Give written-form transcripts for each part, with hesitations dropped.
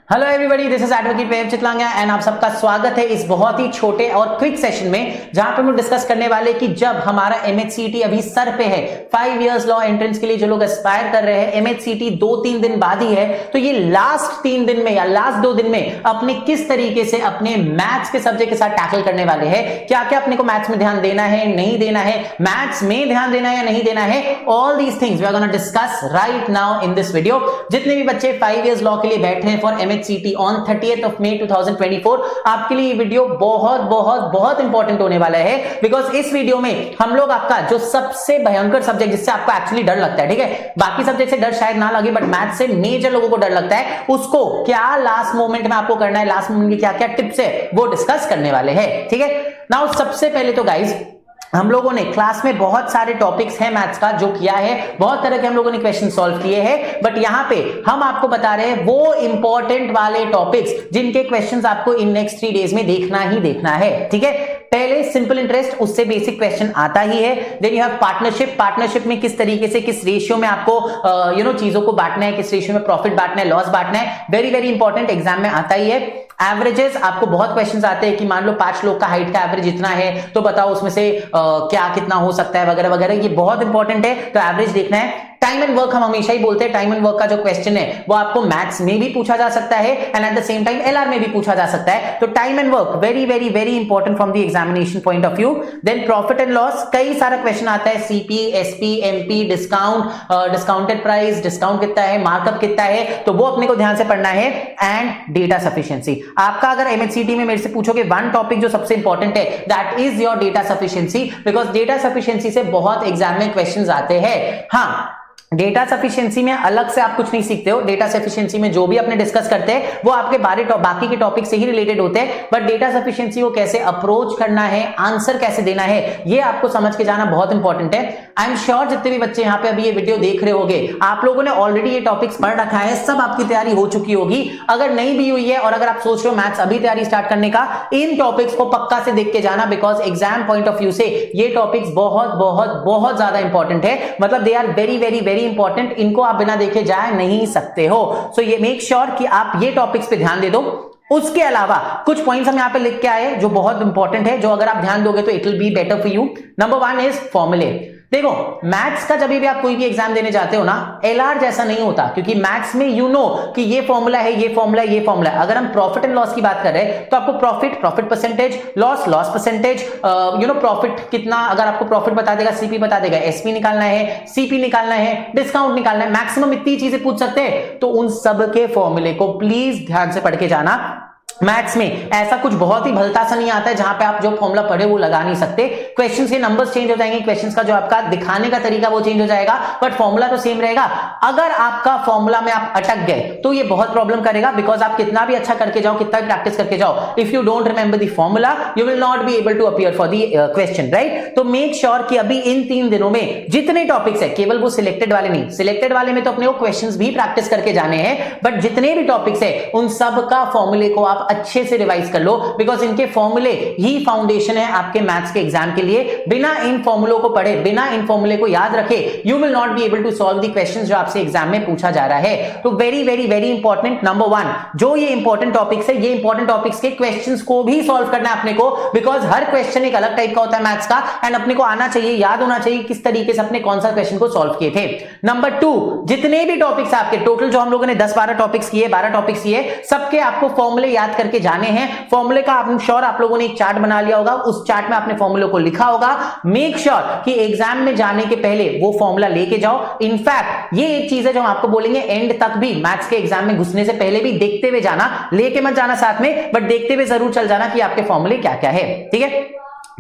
Hello everybody, this is advocate Prem Chitlanga and आप सबका स्वागत है इस बहुत ही छोटे और क्विक सेशन में जहां पे हम डिस्कस करने वाले कि जब हमारा एमएचसीटी अभी सर पे है, 5 इयर्स लॉ एंट्रेंस के लिए जो लोग एस्पायर कर रहे हैं, एमएचसीटी 2-3 दिन बाद ही है, तो ये लास्ट 3 दिन में या लास्ट 2 दिन में अपने किस तरीके से अपने मैथ्स के सब्जेक्ट के साथ टैकल करने वाले हैं, क्या क्या अपने को मैथ्स में ध्यान देना है, नहीं देना है, मैथ्स में ध्यान देना है या नहीं देना है, all these things we are gonna discuss right now in this video. जितने भी बच्चे 5 इयर्स लॉ के लिए बैठे हैं for MHCT on 30th of May 2024, आपके लिए ये वीडियो बहुत बहुत बहुत इंपॉर्टेंट होने वाला है, बिकॉज इस वीडियो में हम लोग आपका जो सबसे भयंकर सब्जेक्ट जिससे आपको एक्चुअली डर लगता है, ठीक है, बाकी सब्जेक्ट से डर शायद ना लगे बट मैथ से मेजर लोगों को डर लगता है, उसको क्या लास्ट मोमेंट में आपको करना है, लास्ट मोमेंट की क्या क्या टिप्स है वो डिस्कस करने वाले हैं। ठीक है, नाउ सबसे पहले तो गाइज हम लोगों ने क्लास में बहुत सारे टॉपिक्स हैं मैथ्स का जो किया है, बहुत तरह के हम लोगों ने क्वेश्चन सॉल्व किए हैं, बट यहां पे हम आपको बता रहे हैं वो इंपॉर्टेंट वाले टॉपिक्स जिनके क्वेश्चंस आपको इन नेक्स्ट 3 डेज में देखना ही देखना है। ठीक है, पहले सिंपल इंटरेस्ट, उससे बेसिक क्वेश्चन आता ही है। Then you have partnership, partnership में किस तरीके से किस रेशियो में आपको चीजों को बांटना है, किस रेशियो में प्रॉफिट बांटना है, लॉस बांटना है, वेरी वेरी इंपॉर्टेंट, एग्जाम में आता ही है। एवरेजेस, आपको बहुत क्वेश्चंस आते हैं कि मान लो 5 लोग का हाइट का एवरेज इतना है तो बताओ उसमें से क्या कितना हो सकता है वगैरह वगैरह, ये बहुत इंपॉर्टेंट है, तो एवरेज देखना है। टाइम एंड वर्क, हम हमेशा ही बोलते हैं टाइम एंड वर्क का जो क्वेश्चन है वो आपको मैथ्स में भी पूछा जा सकता है and at the same time LR में भी पूछा जा सकता है, तो time and work very very very important from the examination point of view. Then profit and loss, कई सारा क्वेश्चन आता है, CP, SP, MP, discount, discounted price, discount कितना है, मार्कअप कितना है, तो वो अपने को ध्यान से पढ़ना है। एंड डेटा सफिशिएंसी, आपका अगर एमएचसीटी में मेरे से पूछोगे वन टॉपिक जो सबसे इंपॉर्टेंट है, that is your data sufficiency, because data sufficiency से बहुत एग्जाम में क्वेश्चंस आते हैं। हाँ, डेटा सफिशिएंसी में अलग से आप कुछ नहीं सीखते हो, डेटा सफिशिएंसी में जो भी अपने डिस्कस करते हैं वो आपके बाकी के टॉपिक से ही रिलेटेड होते हैं, बट डेटा सफिशिएंसी को कैसे अप्रोच करना है, आंसर कैसे देना है, ये आपको समझ के जाना बहुत इंपॉर्टेंट है। आई एम श्योर जितने भी बच्चे यहाँ पे अभी ये वीडियो देख रहे होंगे, आप लोगों ने ऑलरेडी ये टॉपिक्स पढ़ रखा है, सब आपकी तैयारी हो चुकी होगी। अगर नहीं भी हुई है और अगर आप सोच रहे हो मैथ्स अभी तैयारी स्टार्ट करने का, इन टॉपिक्स को पक्का से देख के जाना, because exam point of view से ये टॉपिक्स बहुत बहुत बहुत ज्यादा इंपॉर्टेंट है, मतलब they are very very very important, इनको आप बिना देखे जा नहीं सकते हो। सो ये मेक श्योर कि आप ये टॉपिक्स पे ध्यान दे दो। उसके अलावा कुछ पॉइंट्स हम यहां पे लिख के आए जो बहुत इंपॉर्टेंट है, जो अगर आप ध्यान दोगे तो it will be better for you. Number 1 is फॉर्मूले। देखो, मैथ्स का जब भी आप कोई भी एग्जाम देने जाते हो ना, एलआर जैसा नहीं होता, क्योंकि मैथ्स में यू नो कि ये फॉर्मूला है, ये फॉर्मूला है, ये फॉर्मूला है। अगर हम प्रॉफिट एंड लॉस की बात कर रहे हैं तो आपको profit percentage, loss percentage, profit कितना, अगर आपको प्रॉफिट बता देगा, सीपी बता देगा, एसपी निकालना है, सीपी निकालना है, डिस्काउंट निकालना है, मैक्सिमम इतनी चीजें पूछ सकते हैं, तो उन सब के फॉर्मूले को प्लीज ध्यान से पढ़ के जाना। मैथ्स में ऐसा कुछ बहुत ही भलता सा नहीं आता है जहां पे आप जो फॉर्मूला पढ़े वो लगा नहीं सकते। क्वेश्चंस के नंबर्स चेंज हो जाएंगे, क्वेश्चंस का जो आपका दिखाने का तरीका वो चेंज हो जाएगा, बट फॉर्मूला तो सेम रहेगा। अगर आपका फॉर्मूला में आप अटक गए तो ये बहुत प्रॉब्लम करेगा, बिकॉज आप कितना भी अच्छा करके जाओ, कितना भी प्रैक्टिस करके जाओ, if you don't remember the formula you will not be able to appear for the question, right. तो मेक श्योर कि अभी इन 3 दिनों में जितने टॉपिक्स है, केवल वो सिलेक्टेड वाले नहीं, सिलेक्टेड वाले में तो अपने को क्वेश्चंस भी प्रैक्टिस करके जाने हैं, बट जितने भी टॉपिक्स है उन सब का फॉर्मूले को आप अच्छे से रिवाइज कर लो, बिकॉज इनके फॉर्मूले ही फाउंडेशन है आपके मैथ्स के एग्जाम के लिए। बिना इन फॉर्मूलों को पढ़े, बिना इन फॉर्मूले को याद रखे, you will not be able to solve the questions जो आपसे एग्जाम में पूछा जा रहा है। तो very very very important, number 1, जो ये इंपॉर्टेंट टॉपिक्स है, ये इंपॉर्टेंट टॉपिक्स के क्वेश्चंस को भी सॉल्व करना है अपने को, बिकॉज हर क्वेश्चन एक अलग टाइप का होता है मैथ्स का, एंड अपने को आना चाहिए, याद होना चाहिए किस तरीके से अपने कौन सा क्वेश्चन को सॉल्व किए थे। नंबर 2, जितने भी टॉपिक्स आपके टोटल जो हम लोगों ने 10-12 टॉपिक्स किए, 12 टॉपिक्स किए, सबके आपको फॉर्मूले याद करके जाने हैं। फॉर्मूले का आप श्योर आप लोगों ने एक चार्ट बना लिया होगा, उस चार्ट में आपने फॉर्मूले को लिखा होगा। मेक श्योर कि एग्जाम में जाने के पहले वो फॉर्मूला लेके जाओ। इनफैक्ट ये एक चीज है जो हम आपको बोलेंगे, एंड तक भी मैथ्स के एग्जाम में घुसने से पहले भी देखते हुए जाना, लेके मत जाना साथ में, बट देखते हुए जरूर चल जाना कि आपके फॉर्मूले क्या क्या है। ठीक है,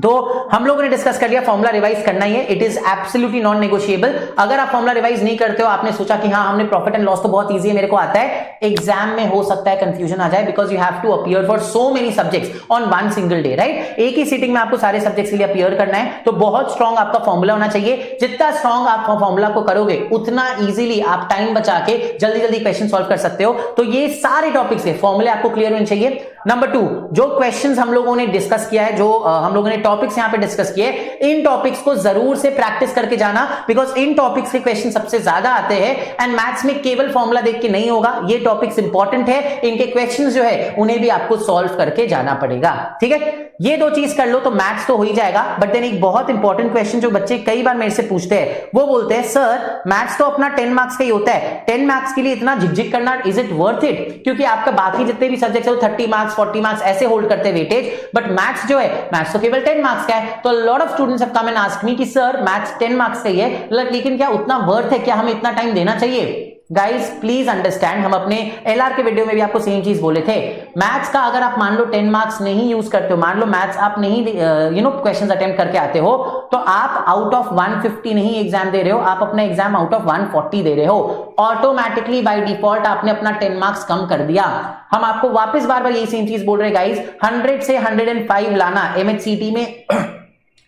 तो हम लोगों ने डिस्कस कर लिया फॉर्मूला रिवाइज करना ही है, it is absolutely non negotiable. अगर आप फॉर्मूला रिवाइज नहीं करते हो, आपने सोचा कि हाँ हमने प्रॉफिट एंड लॉस तो बहुत इजी है, मेरे को आता है, एग्जाम में हो सकता है कंफ्यूजन आ जाए, because you have to appear for so many subjects on one single day, right. एक ही सीटिंग में आपको सारे सब्जेक्ट्स के लिए अपीयर करना है, तो बहुत स्ट्रॉन्ग आपका फॉर्मूला होना चाहिए। जितना स्ट्रॉन्ग आप फॉर्मूला को करोगे उतना इजीली आप टाइम बचा के जल्दी जल्दी क्वेश्चन सॉल्व कर सकते हो। तो ये सारे टॉपिक्स के फॉर्मूले आपको क्लियर होने चाहिए। नंबर 2, जो क्वेश्चंस हम लोगों ने डिस्कस किया है, जो हम लोगों ने टॉपिक्स यहां पे डिस्कस किए, इन टॉपिक्स को जरूर से प्रैक्टिस करके जाना, बिकॉज इन टॉपिक्स के क्वेश्चन सबसे ज्यादा आते हैं एंड मैथ्स में केवल फॉर्मूला देख के नहीं होगा, ये टॉपिक्स इंपॉर्टेंट है, इनके क्वेश्चंस जो है उन्हें भी आपको सॉल्व करके जाना पड़ेगा। ठीक है, ये दो चीज कर लो तो मैथ्स तो हो ही जाएगा। बट देन एक बहुत इंपॉर्टेंट क्वेश्चन जो बच्चे कई बार मेरे से पूछते हैं, वो बोलते हैं सर मैथ्स तो अपना 10 मार्क्स का ही होता है, 10 मार्क्स के लिए इतना झिकझिक करना, इज इट वर्थ इट? क्योंकि आपका बाकी जितने भी सब्जेक्ट्स है वो 30 मार्क्स 40 मार्क्स ऐसे होल्ड करते हैं वेटेज, बट मैथ्स जो है, मैथ्स तो केवल 10 मार्क्स का है। तो lot of students have come and asked me कि सर मैथ्स 10 मार्क्स का ही है, लेकिन क्या उतना वर्थ है, क्या हमें इतना टाइम देना चाहिए? गाइस प्लीज अंडरस्टैंड, हम अपने एलआर के वीडियो में भी आपको सेम चीज बोले थे, मैथ्स का अगर आप मान लो 10 मार्क्स नहीं यूज करते हो, मान लो मैथ्स आप नहीं क्वेश्चंस अटेम्प्ट करके आते हो, तो आप आउट ऑफ 150 नहीं एग्जाम दे रहे हो, आप अपना एग्जाम आउट ऑफ 140 दे रहे हो। ऑटोमेटिकली बाय डिफॉल्ट आपने अपना 10 मार्क्स कम कर दिया। हम आपको वापस बार बार यही सेम चीज बोल रहे हैं गाइस, 100 से 105 लाना एमएचसीटी में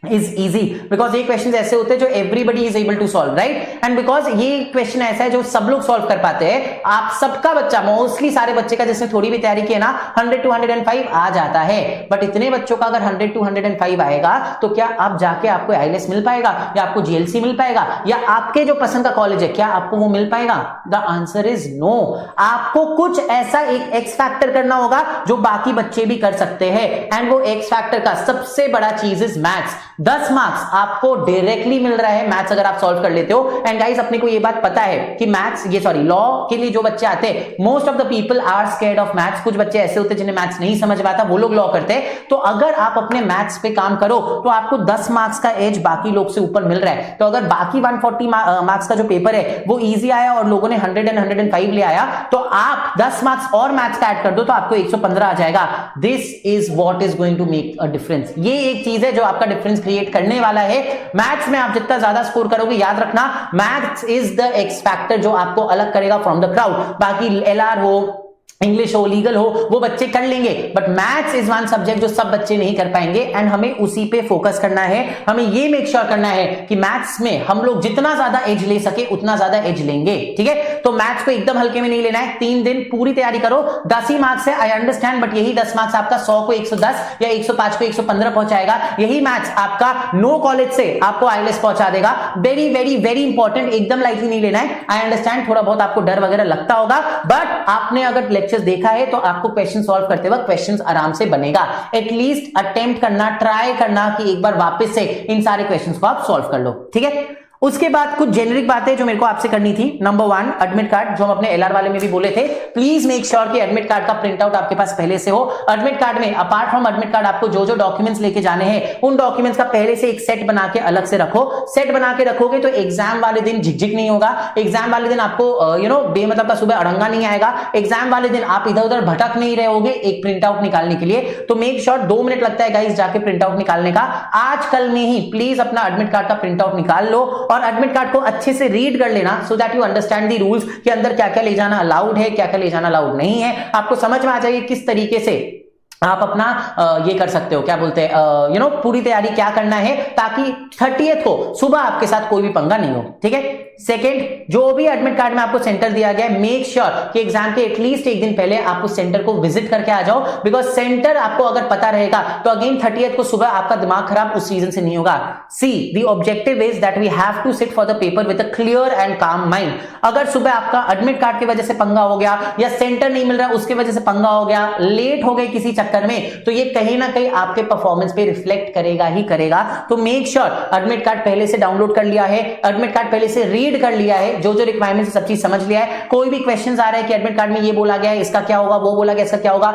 is easy because ये क्वेश्चन ऐसे होते हैं जो everybody is able to solve, right? And because ये क्वेश्चन ऐसा है जो सब लोग सॉल्व कर पाते हैं, आप सबका बच्चा, मोस्टली सारे बच्चे का जिसने थोड़ी भी तैयारी की है ना, 100 to 105 आ जाता है। बट इतने बच्चों का अगर 100 to 105 आएगा तो क्या आप जाके आपको आईएलटीएस मिल पाएगा, या आपको जीएलसी मिल पाएगा, या आपके जो पसंद का कॉलेज है क्या आपको वो मिल पाएगा? The answer is no. आपको कुछ ऐसा एक एक्स फैक्टर करना होगा जो बाकी बच्चे भी कर सकते हैं, एंड वो एक्स फैक्टर का सबसे बड़ा चीज इज मैथ्स। 10 मार्क्स आपको डायरेक्टली मिल रहा है मैथ्स अगर आप सॉल्व कर लेते हो। एंड गाइस अपने को ये बात पता है कि मैथ्स लॉ के लिए जो बच्चे आते हैं, most of the people are scared of maths. कुछ बच्चे ऐसे होते हैं जिन्हें मैथ्स नहीं समझ में आता, वो लोग लॉ करते हैं। तो अगर आप अपने मैथ्स पे काम करो तो आपको 10 मार्क्स का एज बाकी लोग से ऊपर मिल रहा है। तो अगर बाकी 140 मार्क्स का जो पेपर है वो इजी आया और लोगों ने 100 एंड 105 ले आया, तो आप 10 मार्क्स और मैथ्स का ऐड कर दो तो आपको 115 आ जाएगा। This is what is going to make a difference. ये एक चीज है जो आपका डिफरेंस क्रिएट करने वाला है। मैथ्स में आप जितना ज्यादा स्कोर करोगे, याद रखना maths is the x factor जो आपको अलग करेगा फ्रॉम द क्राउड। बाकी एलआर हो, इंग्लिश हो, लीगल हो, वो बच्चे कर लेंगे, but maths is one subject जो सब बच्चे नहीं कर पाएंगे, एंड हमें उसी पे फोकस करना है। हमें ये मेक श्योर करना है कि मैथ्स में हम लोग जितना ज्यादा एज ले सके उतना ज्यादा एज लेंगे। ठीक है, तो मैथ्स को एकदम हल्के में नहीं लेना है। 3 दिन पूरी तैयारी करो। 10 ही मार्क्स है, आई अंडरस्टैंड, बट यही 10 मार्क्स आपका 100 को 110 या 105 को 115 पहुंचाएगा। यही मैथ्स आपका नो कॉलेज से आपको आईएलटीएस पहुंचा देगा। वेरी वेरी वेरी इंपॉर्टेंट, एकदम लाइटली नहीं लेना है। आई अंडरस्टैंड थोड़ा बहुत आपको डर वगैरह लगता होगा, बट आपने अगर लेक्चर्स देखा है तो आपको क्वेश्चन सॉल्व करते वक्त क्वेश्चंस आराम से बनेगा। एटलीस्ट अटेम्प्ट करना, ट्राई करना कि एक बार वापस से इन सारे क्वेश्चंस को आप सॉल्व कर लो। ठीक है, उसके बाद कुछ जेनरिक बातें जो मेरे को आपसे करनी थी। नंबर 1, एडमिट कार्ड, जो हम अपने एलआर वाले में भी बोले थे, प्लीज मेक श्योर कि एडमिट कार्ड का प्रिंट आउट आपके पास पहले से हो। एडमिट कार्ड में अपार्ट फ्रॉम एडमिट कार्ड आपको जो जो डॉक्यूमेंट्स लेके जाने हैं, उन डॉक्यूमेंट्स का पहले से एक सेट बना के अलग से रखो। सेट बना के रखोगे तो एग्जाम वाले दिन झिकझिक नहीं होगा। एग्जाम वाले दिन आपको बेमतलब का सुबह अड़ंगा नहीं आएगा। एग्जाम वाले दिन आप इधर उधर भटक नहीं रहे होगे एक प्रिंट आउट निकालने के लिए। तो मेक श्योर 2 मिनट लगता है गाइस जाके प्रिंट आउट निकालने का। आज कल में ही प्लीज अपना एडमिट कार्ड का प्रिंट आउट निकाल लो और एडमिट कार्ड को अच्छे से रीड कर लेना, so that you understand the rules कि अंदर क्या क्या ले जाना अलाउड है, क्या क्या ले जाना अलाउड नहीं है। आपको समझ में आ जाएगी किस तरीके से आप अपना ये कर सकते हो, क्या बोलते हैं पूरी तैयारी क्या करना है, ताकि 30th को सुबह आपके साथ कोई भी पंगा नहीं हो। ठीक है, सेकेंड, जो भी एडमिट कार्ड में आपको सेंटर दिया गया है, मेक श्योर कि एग्जाम के एटलीस्ट एक दिन पहले आप उस सेंटर को विजिट करके आ जाओ। बिकॉज सेंटर आपको अगर पता रहेगा तो अगेन 30th को सुबह आपका दिमाग खराब उस रीजन से नहीं होगा। See the objective is that we have to sit for the paper with a clear and calm mind. अगर सुबह आपका एडमिट कार्ड की वजह से पंगा हो गया, या सेंटर नहीं मिल रहा उसके वजह से पंगा हो गया, लेट हो गए किसी चक्कर में, तो ये कहीं ना कहीं आपके परफॉर्मेंस पे रिफ्लेक्ट करेगा ही करेगा। तो मेक श्योर एडमिट कार्ड पहले से डाउनलोड कर लिया है, एडमिट कार्ड पहले से रीड कर लिया है, जो जो रिक्वायरमेंट्स सब चीज समझ लिया है। कोई भी क्वेश्चंस आ रहा है कि एडमिट कार्ड में ये बोला गया है, इसका क्या होगा, वो बोला गया इसका क्या होगा,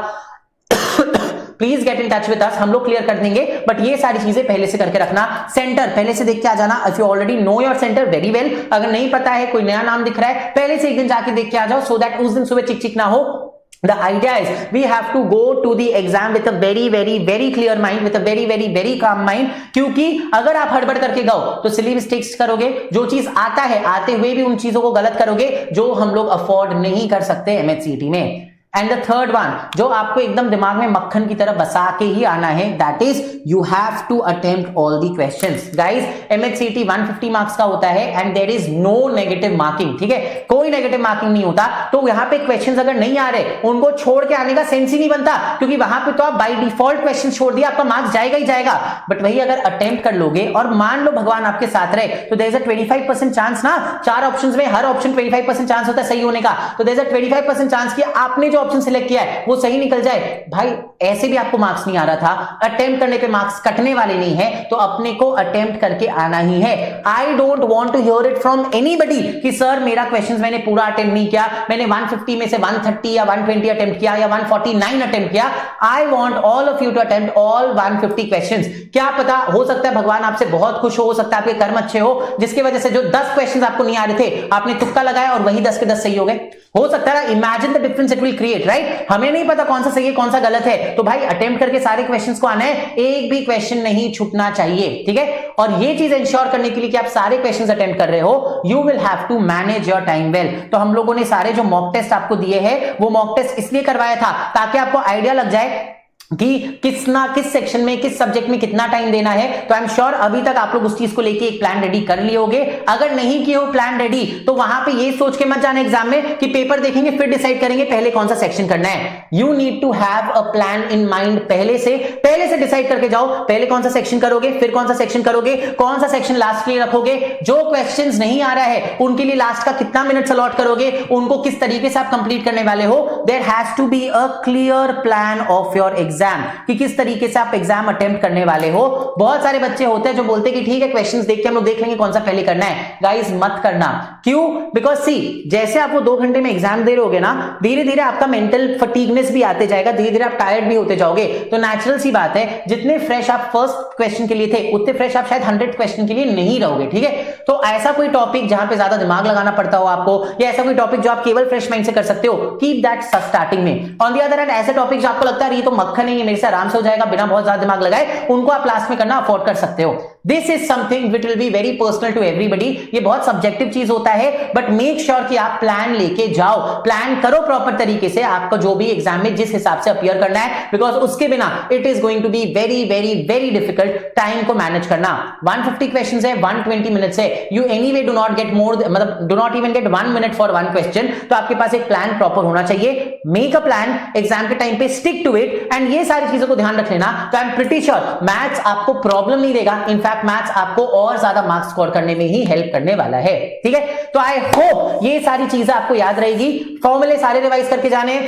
please get in touch with us, हम लोग क्लियर कर देंगे। बट ये सारी चीजें पहले से करके रखना। सेंटर पहले से देख के आ जाना। If you already know your centre very well, अगर नहीं पता है, कोई नया नाम दिख रहा है, पहले से एक दिन जाके देख के आ जाओ, सो दैट उस दिन सुबह चिक चिक ना हो। The idea is we have to go to the exam with a very very very clear mind, with a very very very calm mind, क्योंकि अगर आप हड़बड़ करके गओ तो सिली मिस्टेक्स करोगे। जो चीज आता है आते हुए भी उन चीजों को गलत करोगे जो हम लोग अफोर्ड नहीं कर सकते एमएचसीटी में। एंड द थर्ड वन जो आपको एकदम दिमाग में मक्खन की तरह बसा के ही आना है, that is you have to attempt all the questions. Guys MHCT 150 marks का होता है and there is no negative marking, ठीक है, कोई नेगेटिव मार्किंग नहीं होता। तो यहां पे क्वेश्चंस अगर नहीं आ रहे उनको छोड़ के आने का सेंस ही नहीं बनता, क्योंकि वहां पे तो आप बाय डिफॉल्ट क्वेश्चन छोड़ दिया, आपका मार्क्स जाएगा ही जाएगा। बट वही अगर अटेम्प्ट कर लोगे और मान लो भगवान आपके साथ रहे तो देयर इज अ 25% चांस ना, 4 ऑप्शंस में हर ऑप्शन 25% चांस होता है सही होने का, तो देयर इज अ 25% चांस कि आपने जो ऑप्शन सिलेक्ट किया है वो सही निकल जाए। भाई ऐसे भी आपको मार्क्स नहीं आ रहा था, अटेम्प्ट करने पे मार्क्स कटने वाले नहीं है, तो अपने को अटेम्प्ट करके आना ही है। I don't want to hear it from anybody कि सर मेरा क्वेश्चंस मैंने पूरा अटेम्प्ट नहीं किया, मैंने 150 में से 130 या 120 अटेम्प्ट किया या 149 अटेम्प्ट किया। I want all of you to attempt all 150 questions. क्या पता हो सकता है भगवान आपसे बहुत खुश हो सकता है आपके कर्म अच्छे हो, जिसकी वजह से जो 10 क्वेश्चंस आपको नहीं आ रहे थे आपने तुक्का लगाया और वही 10 के 10 सही हो गए। हो सकता है, imagine the difference it will create, right. हमें नहीं पता कौन सा सही है कौन सा गलत है, तो भाई अटेम्प्ट करके सारे क्वेश्चंस को आना है, एक भी क्वेश्चन नहीं छूटना चाहिए, ठीक है। और ये चीज इंश्योर करने के लिए कि आप सारे क्वेश्चंस अटेम्प्ट कर रहे हो, you will have to manage your time well. तो हम लोगों ने सारे जो मॉक टेस्ट आपको दिए हैं वो मॉक टेस्ट इसलिए करवाया था ताकि आपको आइडिया लग जाए कि किस सेक्शन में किस सब्जेक्ट में कितना टाइम देना है। तो आई एम श्योर अभी तक आप लोग उस चीज को लेके एक प्लान रेडी कर लिए होगे। अगर नहीं किए हो प्लान रेडी तो वहां पे ये सोच के मत जाना एग्जाम में कि पेपर देखेंगे फिर डिसाइड करेंगे पहले कौन सा सेक्शन करना है। You need to have a plan in mind, पहले से डिसाइड करके जाओ पहले कौन सा सेक्शन करोगे, फिर कौन सा सेक्शन करोगे, कौन सा सेक्शन लास्ट के लिए रखोगे, जो क्वेश्चंस नहीं आ रहा है उनके लिए लास्ट का कितना मिनट अलॉट करोगे, उनको किस तरीके से आप कंप्लीट करने वाले हो। There has to be a clear plan of your exam कि किस तरीके से आप एग्जाम अटेम्प्ट करने वाले हो। बहुत सारे बच्चे होते हैं जो बोलते हैं कि ठीक है क्वेश्चंस देख के हम लोग देख लेंगे कौन सा पहले करना है। गाइस मत करना, क्यों? बिकॉज सी जैसे आप वो 2 घंटे में एग्जाम दे रहे होगे ना, धीरे धीरे आपका मेंटल फटीगनेस भी आते जाएगा, धीरे धीरे आप टायर्ड भी होते जाओगे। तो नेचुरल सी बात है जितने फ्रेश आप फर्स्ट क्वेश्चन के लिए थे उतने फ्रेश आप शायद 100 क्वेश्चन के लिए नहीं रहोगे, ठीक है। तो ऐसा कोई टॉपिक जहां पे ज्यादा दिमाग लगाना पड़ता हो आपको, या ऐसा कोई टॉपिक जो आप केवल फ्रेश माइंड से कर सकते हो, कीप दैट स्टार्टिंग में। ऑन द अदर हैंड ऐसे टॉपिक जो आपको लगता है ये तो मक्खन है, ये मेरे से आराम से हो जाएगा बिना बहुत ज्यादा दिमाग लगाए, उनको आप लास्ट में करना अफोर्ड कर सकते हो। This is something which will be very personal to everybody. ये बहुत सब्जेक्टिव चीज होता है, बट मेक श्योर कि आप प्लान लेके जाओ, प्लान करो प्रॉपर तरीके से आपको जो भी एग्जाम में जिस हिसाब से अपीयर करना है, बिकॉज उसके बिना it is going to be very very very difficult time को मैनेज करना। 150 क्वेश्चंस है, 120 मिनट्स है, you anyway do not get more, मतलब do not even get 1 minute for 1 question. तो आपके पास एक प्लान प्रॉपर होना चाहिए। मेक अ प्लान, एग्जाम के टाइम पे स्टिक टू इट, एंड ये सारी चीजों को ध्यान रख लेना। तो I am pretty sure maths आपको प्रॉब्लम नहीं देगा, इनफैक्ट मैथ्स आपको और ज्यादा मार्क्स स्कोर करने में ही हेल्प करने वाला है, ठीक है। तो आई होप ये सारी चीजें आपको याद रहेगी। फॉर्मूले सारे रिवाइज करके जाने,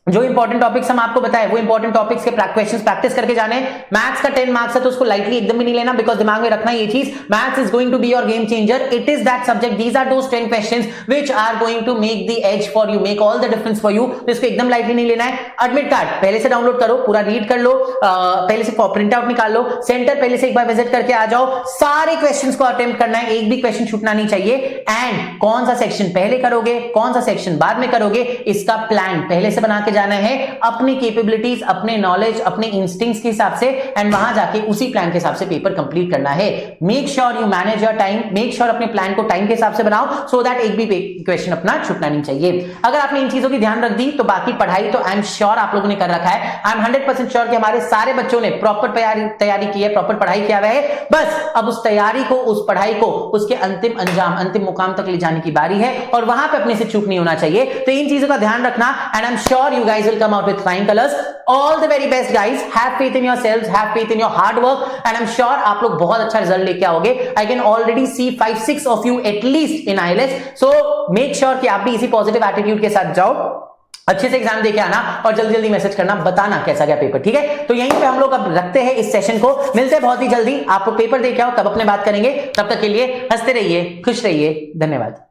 जो इंपॉर्टेंट टॉपिक्स हम आपको बताए वो इंपॉर्टेंट टॉपिक्स के क्वेश्चंस प्रैक्टिस करके जाने। मैथ्स का 10 मार्क्स है तो उसको लाइटली एकदम भी नहीं लेना, बिकॉज दिमाग में रखना ये चीज, maths is going to be your game changer. It is that subject, these are those 10 questions which are going to make the edge for you, make all the difference for you. तो इसको एकदम lightly नहीं लेना है। Admit card पहले से download करो, पूरा रीड कर लो, पहले से प्रिंट आउट निकाल लो, सेंटर पहले से एक बार विजिट करके आ जाओ, सारे क्वेश्चंस को अटेम्प्ट करना है, एक भी क्वेश्चन छूटना नहीं चाहिए। एंड कौन सा सेक्शन पहले करोगे, कौन सा सेक्शन बाद में करोगे, इसका प्लान पहले से बना के जाना है, अपनी कैपेबिलिटीज, अपने नॉलेज, अपने इंस्टिंक्ट्स के हिसाब से, एंड वहां जाके उसी प्लान के हिसाब से पेपर कंप्लीट करना है। Make sure you manage your time, make sure अपने प्लान को टाइम के हिसाब से बनाओ, सो दैट एक भी क्वेश्चन अपना छूटना नहीं चाहिए। अगर आपने इन चीजों की ध्यान रख दी तो बाकी पढ़ाई तो आई एम श्योर आप लोगों ने कर रखा है। आई एम 100% श्योर कि हमारे सारे बच्चों ने प्रॉपर तैयारी की है, प्रॉपर पढ़ाई किया हुआ है। बस अब उस तैयारी को, उस पढ़ाई को उसके अंतिम अंजाम, अंतिम मुकाम तक ले जाने की बारी है, और वहां पे अपने से चूक नहीं होना चाहिए। तो इन चीजों का ध्यान रखना, and I am sure you guys will come out with flying colours. All the very best guys, have faith in yourselves, have faith in your hard work, and I'm sure आप लोग बहुत अच्छा रिजल्ट लेके आओगे। I can already see 5-6 of you at least in IELTS, so make sure कि आप भी इसी पॉजिटिव एटीट्यूड के साथ जाओ, अच्छे से एग्जाम देके आना, और जल्दी जल्दी मैसेज करना, बताना कैसा गया पेपर, ठीक है। तो यहीं पे हम लोग अब रखते हैं इस सेशन को, मिलते हैं बहुत ही जल्दी। आप लोग पेपर देके आओ, तब अपने बात करेंगे। तब तक के लिए हंसते रहिए, खुश रहिए, धन्यवाद।